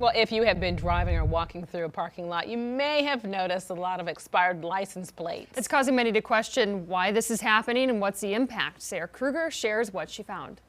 Well, if you have been driving or walking through a parking lot, you may have noticed a lot of expired license plates. It's causing many to question why this is happening and what's the impact. Sarah Kruger shares what she found.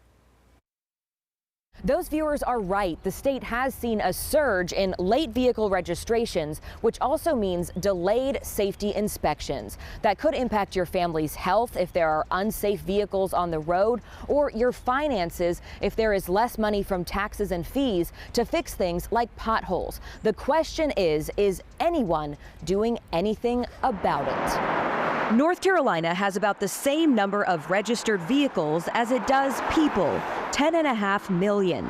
Those viewers are right. The state has seen a surge in late vehicle registrations, which also means delayed safety inspections. That could impact your family's health if there are unsafe vehicles on the road, or your finances if there is less money from taxes and fees to fix things like potholes. The question is anyone doing anything about it? North Carolina has about the same number of registered vehicles as it does people, 10.5 million.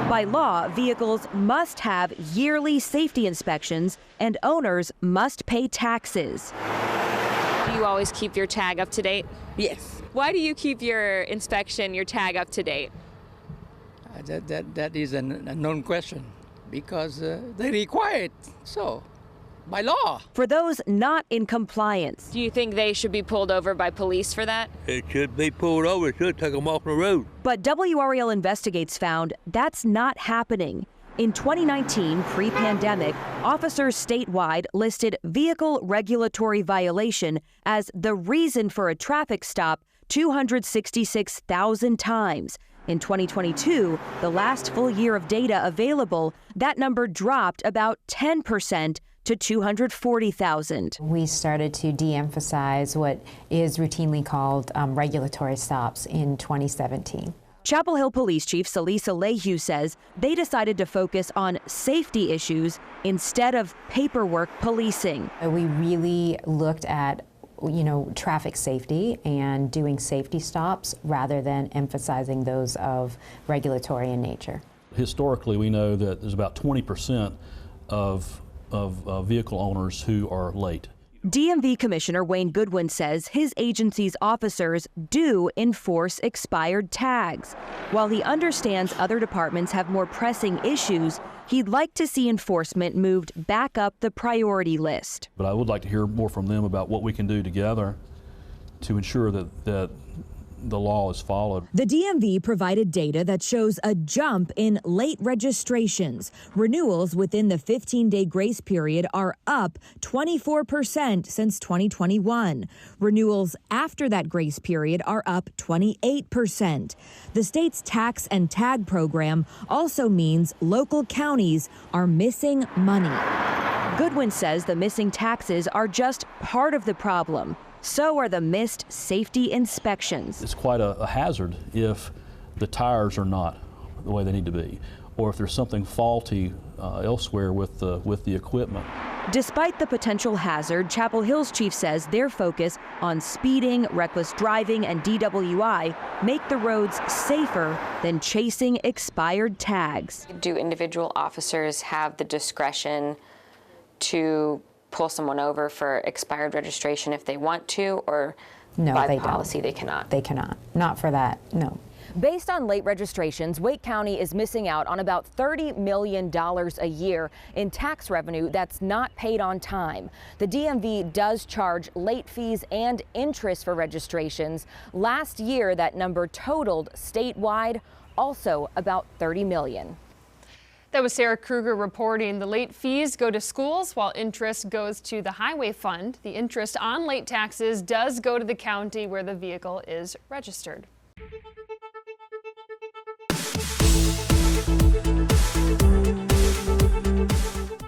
By law, vehicles must have yearly safety inspections and owners must pay taxes. Do you always keep your tag up to date? Yes. Why do you keep your inspection, your tag up to date? That is a known question because they require it, so by law. For those not in compliance. Do you think they should be pulled over by police for that? It should be pulled over. It should take them off the road. But WRAL Investigates found that's not happening. In 2019, pre-pandemic, officers statewide listed vehicle regulatory violation as the reason for a traffic stop 266,000 times. In 2022, the last full year of data available, that number dropped about 10% to 240,000. We started to de-emphasize what is routinely called regulatory stops in 2017. Chapel Hill Police Chief Salisa Lehue says they decided to focus on safety issues instead of paperwork policing. We really looked at traffic safety and doing safety stops rather than emphasizing those of regulatory in nature. Historically, we know that there's about 20% of vehicle owners who are late. DMV Commissioner Wayne Goodwin says his agency's officers do enforce expired tags. While he understands other departments have more pressing issues, he'd like to see enforcement moved back up the priority list. But I would like to hear more from them about what we can do together to ensure that the law is followed. The DMV provided data that shows a jump in late registrations. Renewals within the 15-day grace period are up 24% since 2021. Renewals after that grace period are up 28%. The state's tax and tag program also means local counties are missing money. Goodwin says the missing taxes are just part of the problem. So are the missed safety inspections. It's quite a hazard if the tires are not the way they need to be, or if there's something faulty elsewhere with the equipment. Despite the potential hazard, Chapel Hill's chief says their focus on speeding, reckless driving, and DWI make the roads safer than chasing expired tags. Do individual officers have the discretion to pull someone over for expired registration if they want to, or no, by policy they cannot? They cannot. Not for that, no. Based on late registrations, Wake County is missing out on about $30 million a year in tax revenue that's not paid on time. The DMV does charge late fees and interest for registrations. Last year, that number totaled statewide also about $30 million. That was Sarah Kruger reporting. The late fees go to schools while interest goes to the highway fund. The interest on late taxes does go to the county where the vehicle is registered.